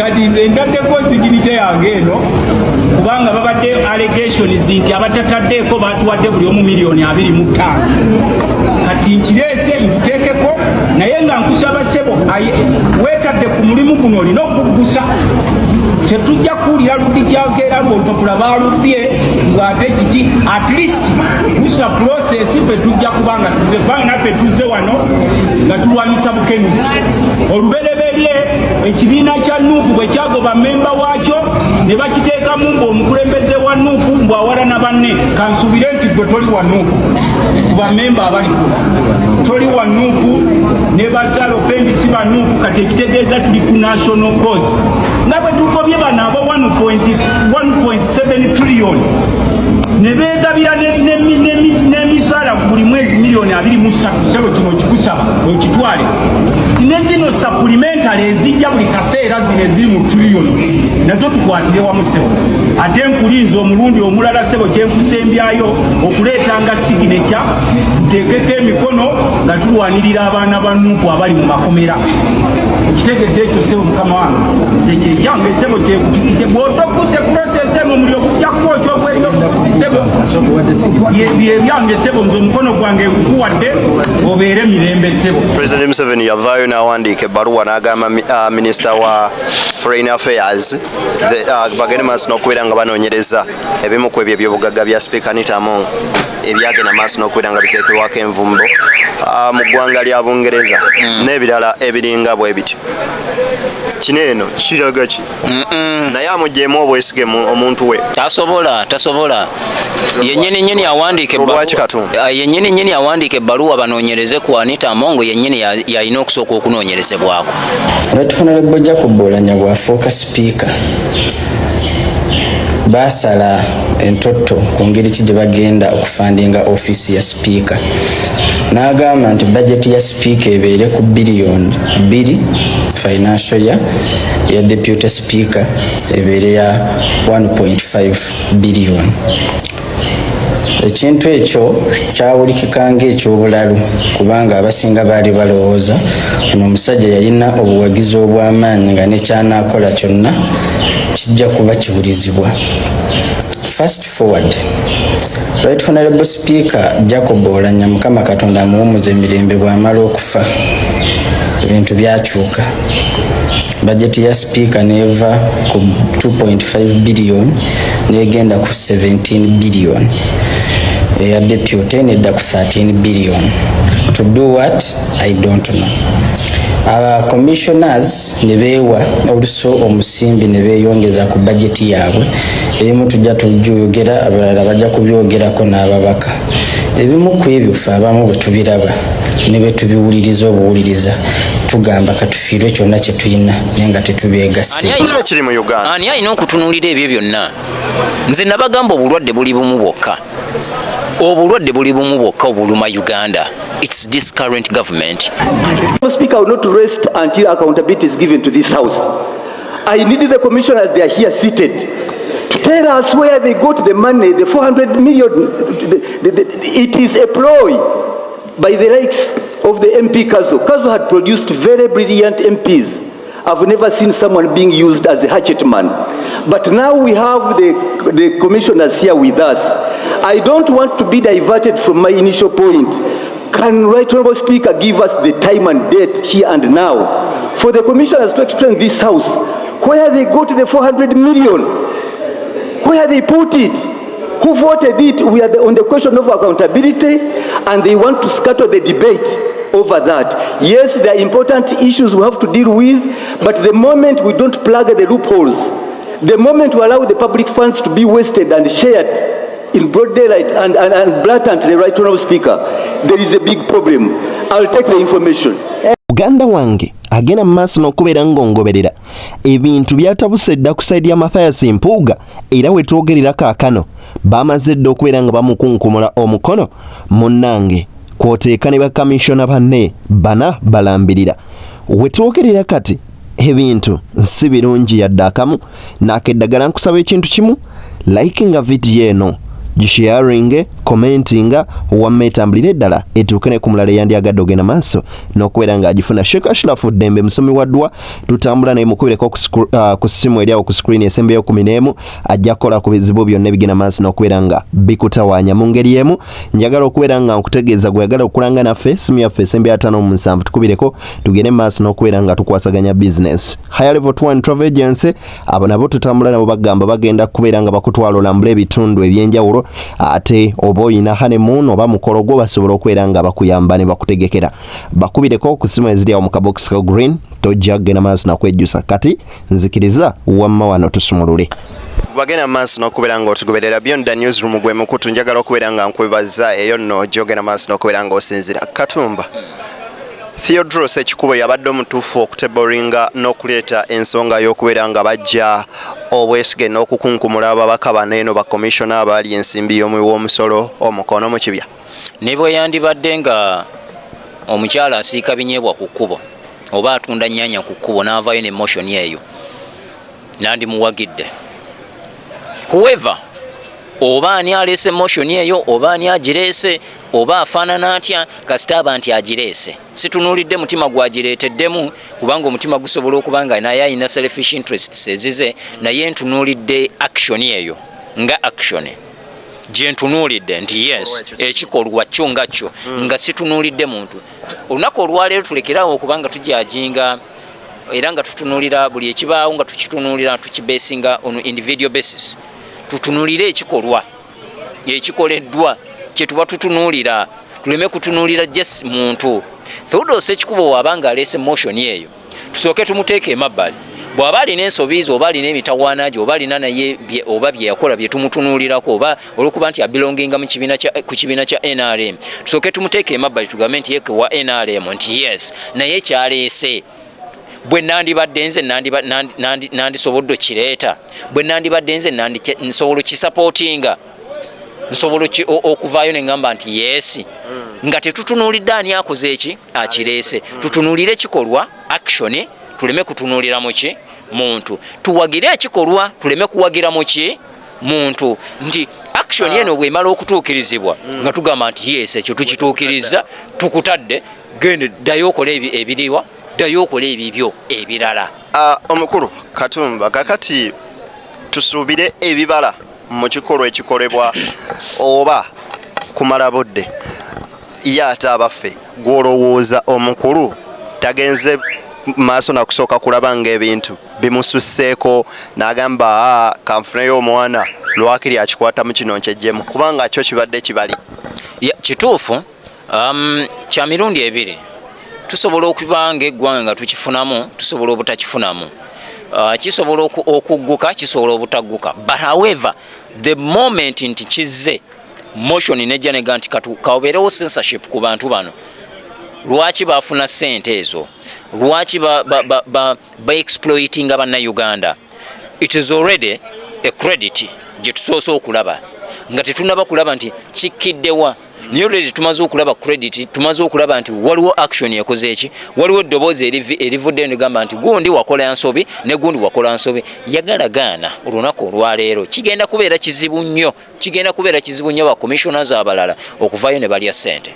kati nze ntaddeko nzigirite yange eno kubanga babadde allegations nti abatataddeeko batuwadde buli omu miliyoni 25 kati nkireese nkuteekeko naye nga nkusaba ssebo weetadde ku mulimu guno olina okuggusa tetujja kuwulira ludikyakeera ng'olupapula baalufye ng'ate kiki at least gusa process ffe tujja kubanga tuze kubanga naffe tuzze wano nga tulwanyisa bukenyuzi olubereberye ekibiina kya nuupu bwe kyagoba memba waakyo ne bakiteekamu ng'omukulembeze wa nuupu mbwawalana banne kansuubire nti gwe toli wa nuupu kuba memba abali toli wa nuupu ne basalo pendi si ba nuupu kati ekitegeeza tuli ku national cause nga bwe tukobye bano abo 1.7 trillion ne beegabira n'emisaala buli mwezi miliyoni 23 sebo kino kikusaba okitwale ne zino supplementary ezijja buli kaseera zino eziri mu trillions nazo tukwatire wamu sebo ate nkulinza omulundi omulala sebo kyenkusembyayo okuleetanga signature tuteekeko emikono nga tulwanirira abaana ba nuupu abali mu makomera kitegedde ekyo sebo mukama wange sekyejange sebo kyekutikite bw'otokuse process eno muli okujja kwokyo bweyo byange sebo nze omukono gwange nkukuwadde obeere mirembe sebo. President Museveni yavaayo n'awandiika ebbaluwa n'agamba minisita wa Foreign Affairs bagende maaso n'okubeera nga banoonyereza ebimu ku ebyo ebyobugagga bya Speaker Anita Among ebyagenda maaso n'okubeera nga biteekebwako envumbo mu ggwanga lya Bungereza n'ebirala ebiringa bwe bityo. Kino eno kiraga ki? Naye amugyeemu obwesige omuntu we tasobola yennyini awandiika ebbaluwa banoonyereze ku Anita Among yennyini yalina okusooka okunoonyerezebwako. Batufunira bojja kubolanya bwafuuka sipiika basala entotto ku ngeri ki gye bagenda okufandinga ofiisi ya sipiika n'agamba nti bajeti ya sipiika ebeere ku biliyoni 2 financial year ya deputy speaker ebeere ya 1.5 biliyoni. Ekintu ekyo kyawulikika ng'ekyobulalu kubanga abasinga baali balowooza ono omusajja yalina obuwagizi obw'amaanyi nga nekyanaakola kyonna kijja kuba kiwulizibwa. Fast forward, Right Honorable Speaker Jacob Oulanyah Mukama Katonda amuwummuze emirembe bw'amala okufa ebintu byakyuka. Bajeti ya Speaker neva ku 2.5 billion negenda ku 17 billion. Ya deputy nedda ku 13 billion. To do what? I don't know. Commissioners nebewa oluso omusimbi nebeyongeza ku budget yaabwe ebimu tujja tujyogera abalala bajja kubyogerako n'ababaka ebimu ku ebyo ffe abamu bwe tubiraba ne bwe tubiwuliriza obuwuliriza tugamba katufiirwe kyonna kye tulina naye nga tetubeegasse. Ani alina okutunuulira ebyo byonna? Nze nabagamba obulwadde buli bumu bwokka obuluma Uganda. It's this current government. The Speaker will not rest until accountability is given to this House. I need the commissioners, they are here seated, to tell us where they got the money, the 400 million. It is a ploy by the likes of the MP Kazo. Kazo had produced very brilliant MPs. I've never seen someone being used as a hatchet man. But now we have the commissioners here with us. I don't want to be diverted from my initial point. Can Right Honorable Speaker give us the time and date here and now for the commissioners to explain this House where they got the 400 million, where they put it, who voted it? We are on the question of accountability, and they want to scatter the debate over that. Yes, there are important issues we have to deal with, but the moment we don't plug the loopholes, the moment we allow the public funds to be wasted and shared in broad daylight and blatantly, Right Honorable Speaker, there is a big problem. I'll take the information. Uganda wange agenda maaso n'okubeera ng'ongoberera ebintu byatabuse dda ku saidi ya Mathias Mpuuga era wetwogerera kaakano bamaze dda okubeera nga bamukunkumula omukono munnange kwoteeka ne bakamishona banne bana balambirira wetwogerera kati ebintu si birungi yadde akamu n'akeddagala nkusaba ekintu kimu likinga video eno gisharinge commentinga wamma etambulire eddala etuuke ne ku mulala eyandyagadde ogenda maaso n'okubeera ng'agifuna. Sheikh Ashraf Ddembe musomi wa ddwa tutambula naye mukubireko ku ssimu eri awo ku screen esembeyo 11 ajja kukola ku bizibu byonna ebigenda maaso n'okubeera nga bikutawaanya mu ngeri emu. Njagala okubeera nga nkutegeeza gweyagala okulanga naffe simu yaffe esembeyo 57 tukubireko tugende maaso n'okubeera nga tukwasaganya business. Higher Level 1 Travel Agency abo nabo tutambula nabo bagamba bagenda kubeera nga bakutwala olambula ebitundu ebyenjawulo ate oba oyina honeymoon oba mukolo gwo basobola okubeera nga bakuyamba ne bakutegekera. Bakubireko ku ssimu eziri awo mu kabox ka green tojja kugenda maaso nakwejjusa kati nzikiriza wamma wano tusumulule. Bagenda maaso n'okubeera nga otugoberera Beyond the Newsroom gwe mukutu njagala okubeera nga nkwebaza eyo nno gyogenda maaso n'okubeera nga osinzira. Katumba Theodros Ekikubo yabadde omutuufu okuteboringa n'okuleeta ensonga y'okubeera nga bajja obwesige n'okukunkumula ababaka bano eno bakomishona abaali ensimbi y'omuwi w'omusolo omukono mu kibya. Ne bwe yandibadde nga omukyala asiika binyeebwa ku kkubo oba atunda nnyanya ku kkubo n'avaayo ne motion eyo nandimuwagidde. However, oba ani aleese motion eyo oba ani agireese oba afaanana atya kasita aba nti agireese situnuulidde mutima gwagireeteddemu kubanga omutima gusobola okuba nga naye ayina selfish interests ezize naye ntunuulidde action eyo nga action gye ntunuulidde nti yes ekikolwa kyo nga kyo nga situnuulidde muntu. Olunaku olwaleero tulekerawo okubanga tujajinga era nga tutunuulira buli ekibaawo nga tukitunuulira tukibeesinga on individual basis. Tutunuulire ekikolwa ekikoleddwa kye tuba tutunuulira tuleme kutunuulira just muntu. Theodros Ekikubo wabanga aleese motion eyo tusooke tumuteeke emabbali bw'aba alina ensobiizi oba alina emitawaana gye oba alina naye oba bye yakola bye tumutunuulirako oba olw'okuba nti abelonginga ku kibiina kya NRM tusooke tumuteeke emabbali tugambe nti yeke wa NRM nti yes naye kyaleese bwe nandibadde nze nandisobodde kireeta bwe nandibadde nze nsobola kisapootinga nsobola okuvaayo ne ngamba nti yes nga tetutunuulidde ani akoze eki akireese tutunuulire ekikolwa action tuleme kutunuulira muki muntu tuwagire ekikolwa tuleme kuwagira muki muntu nti action yeno bwemala okutuukirizibwa nga tugamba nti yes ekyo tukituukiriza tukutadde gende ddayo okola ebiriwa ddayo okola ebibyo ebirala. Omukulu Katumba kakati tusuubire ebibala mu kikolwa ekikolebwa oba kumala budde ye ate abaffe gw'olowooza omukulu tagenze maaso nakusooka kulaba ng'ebintu bimususseeko n'agamba kanfuneyo omwana lwakiri akikwatamu kino nkyejjemu kubanga kyo kibadde kibali. Kituufu kya mirundi ebiri tusobola okuba ng'eggwanga nga tukifunamu tusobola obutakifunamu. Kisobola okugguka kisobola obutagguka but however the moment nti kizze motion nejja nega nti kaobeerewo censorship ku bantu bano lwaki bafuna ssente ezo lwaki ba exploiting abannayuganda. It is already a credit gye tusoose okulaba nga tetunaba kulaba nti kikkiddewa niyo already tumaze okulaba credit tumaze okulaba nti waliwo action ekoze eki waliwo eddoboozi erivuddeyo negamba nti gundi wakola nsobi ne gundi wakola nsobi. Yagala gaana olunaku olwaleero kigenda kubeera kizibu nnyo ba commissioners abalala okuvaayo ne balya ssente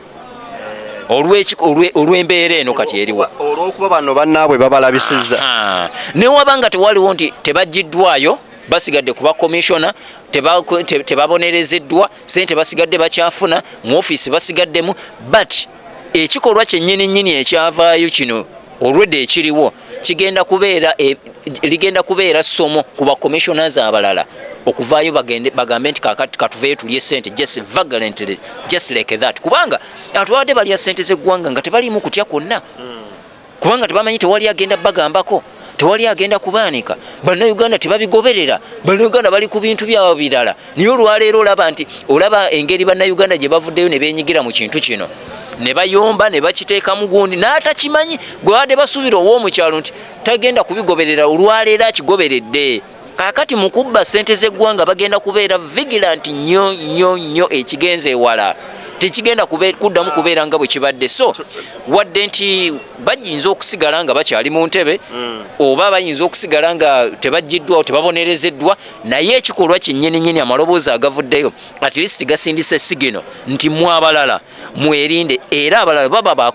olw'embeera eno kati eriwo olw'okuba bano bannaabwe babalabisizza newabanga tewaliwo nti tebaggiddwayo basigadde kuba commissioner tebabonerezeddwa sente basigadde bakyafuna mu office basigaddemu but ekikolwa kyennyini ekyavaayo kino olwedde ekiriwo ligenda kubeera ssomo ku ba commissioners abalala okuvaayo bagambe nti kakati katuveeyo tulye sente just vagrantly just like that kubanga atwabadde balya sente z'eggwanga nga tebaliimu kutya kwonna kubanga tebamanyi tewali agenda bagambako tewali agenda kubaanika. Bannayuganda tebabigoberera bannayuganda bali ku bintu byabwe birala niyo olwaleero olaba engeri bannayuganda gye bavuddeyo ne beenyigira mu kintu kino ne bayomba ne bakiteekamu gundi n'atakimanyi gwebadde basuubira ow'omukyalo nti tagenda kubigoberera olwaleero akigoberedde. Kaakati mu kubba ssente z'eggwanga bagenda kubeera vigilant nnyo ekigenza ewala tekigenda kuddamu kubeera nga bwe kibadde. So wadde nti bayinza okusigala nga bakyali mu ntebe oba bayinza okusigala nga tebaggiddwawo tebabonerezeddwa, naye ekikolwa kyennyininyini amaloboozi agavuddeyo at least gasindisa sigino nti mu abalala mwerinde, era abalala baba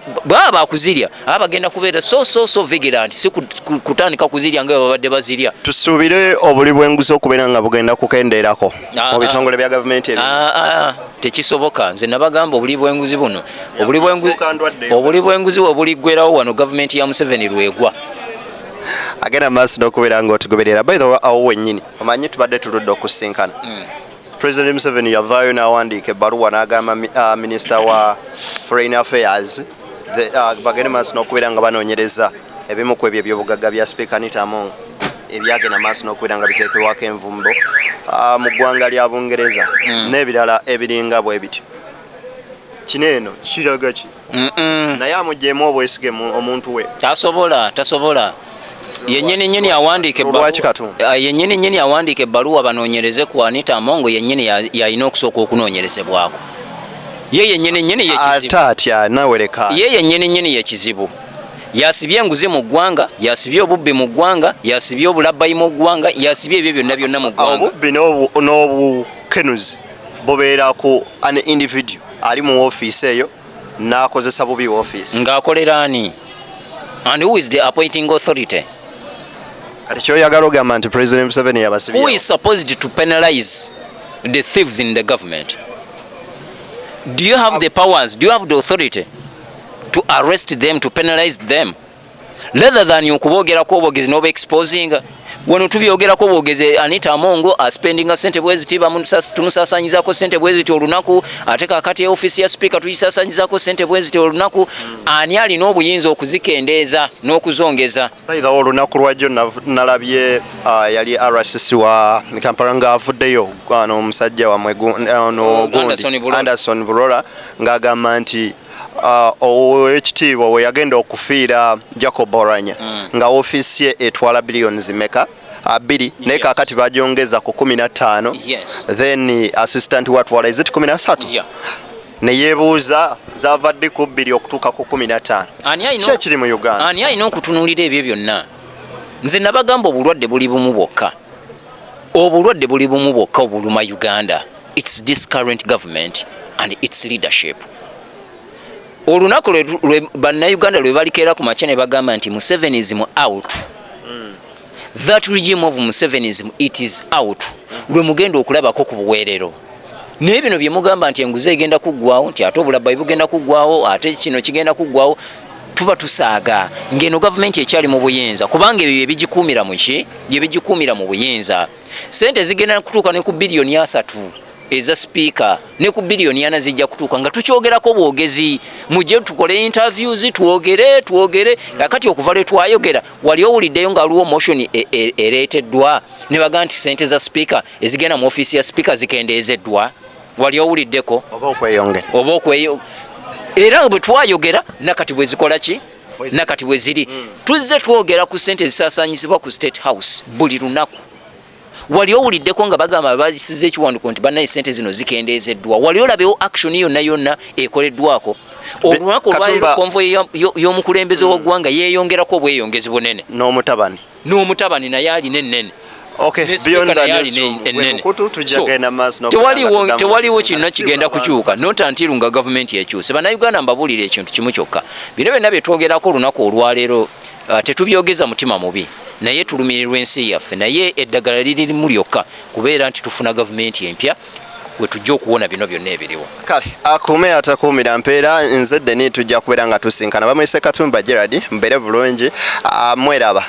bakuzirya abagenda kubeera so vigilant, si kutandika kuzirya nga babadde bazirya. Tusuubire obuli bw'enguzi okubeera nga bugenda kukendeerako mu bitongole bya gavumenti ebyo. Tekisoboka. Nze nabagamba obuli bw'enguzi buno, obuli bw'enguzi obuliggwerawo wano gavumenti ya Museveni lwegwa. Agenda maaso n'okubeera ng'otugoberera. By the way, awo wennyini omanyi tubadde tuludde okusinkana. President Museveni yavaayo n'awandiika ebbaluwa n'agamba Minister wa Foreign Affairs bagende maaso n'okubeera nga banoonyereza ebimu ku ebyo ebyobugagga bya Speaker Anita Among ebyagenda maaso n'okubeera nga biteekebwako envumbo mu ggwanga lya Bungereza n'ebirala ebiringa bwe bityo. Kino eno kiraga ki? Naye amuggyeemu obwesige omuntu we. Tasobola. Yennyini awandiika ebbaluwa banoonyereze ku Anita Among, yennyini yalina okusooka okunoonyerezebwako. Ye yennyini yekizibu. Yasibye enguzi mu ggwanga, yasibye obubbi mu ggwanga, yasibye obulabbayi mu ggwanga, yasibye ebyo byonna mu ggwanga. Obubbi n'obukenuzi bubeera ku an individual ali mu ofiisi eyo n'akozesa bubi ofiisi. Ng'akolera ani? And who is the appointing authority? Kati kyoyagala ogamba nti President Museveni yabasibye. Who is supposed to penalize the thieves in the government? Do you have the powers? Do you have the authority to arrest them, to penalize them? Rather than okubogerako obwogezi n'oba exposing wano tubyogerako obwogezi Anita Among spending sente bweziti tumusasanyizaako sente bweziti olunaku, ate kakati office ya speaker tuyisasanyizaako sente bweziti olunaku. Ani alina obuyinza okuzikendeeza n'okuzongeza? Either olunaku lwajjo nalabye yali RCC wa Kampala ng'avuddeyo omusajja wamwe Anderson Burora ng'agamba nti ekitiibwa we yagenda okufiira Jacob Oranya nga ofiisi ye etwala billions meka 2 naye kakati bagyongeza ku 15 then assistant watwala is it 13 ne yeebuuza zavadde ku 2 okutuuka ku 15. Ki ekiri mu Uganda? Ani alina okutunuulira ebyo byonna? Nze nabagamba obulwadde buli bumu bwokka, obuluma Uganda. It's this current government and its leadership. Olunaku lwe bannayuganda lwe balikeera ku makya ne bagamba nti Musevenism out. That regime of Musevenism, it is out. Lwe mugenda okulabako ku buweerero. Naye bino bye mugamba nti enguzi egenda kuggwawo, nti ate obulabbayi bugenda kuggwawo, ate kino kigenda kuggwawo, tuba tusaaga ng'eno gavumenti ekyali mu buyinza, kubanga ebyo ebigikuumira mu ki? Bye bigikuumira mu buyinza. Sente zigenda kutuuka ne ku biliyoni 3 eza speaker, ne ku biliyoni 4 zijja kutuuka nga tukyogerako bwogezi. Mujje tukole interviews tuwogere. Kakati okuva lwe twayogera wali owuliddeyo nga waliwo motion ereeteddwa ne baga nti sente za speaker ezigenda mu office ya speaker zikendeezeddwa? Wali owuliddeko? Oba okweyo era bwe twayogera nakati bwe zikola ki? Nakati bwe ziri. Tuzze twogera ku sente zisaasanyizibwa ku State House buli lunaku. Wali owuliddeko nga bagamba bazisize ekiwanduko nti bannaye sente zino zikendeezeddwa? Wali olabewo action yonna ekoleddwako? Olunaku olwaliro konvoyi y'omukulembeze w'eggwanga yeeyongerako obweyongezi bunene. N'omutabani naye alina ennene. Tewaliwo kirina kigenda kukyuka not until nga gavumenti ekyuse. Bannayuganda mbabuulira ekintu kimu kyokka, bino byonna bye twogerako olunaku olwaleero tetubyogeza mutima mubi, naye tulumirirwa ensi yaffe, naye eddagala lirimu lyokka kubeera nti tufuna gavumenti empya we tujja okuwona bino byonna ebiriwo. Kale akuume atakuumira mpeera. Nze Deni tujja kubeera nga tusinkana. Bamwese Katumba Gerard, mbeere bulungi, mweraba.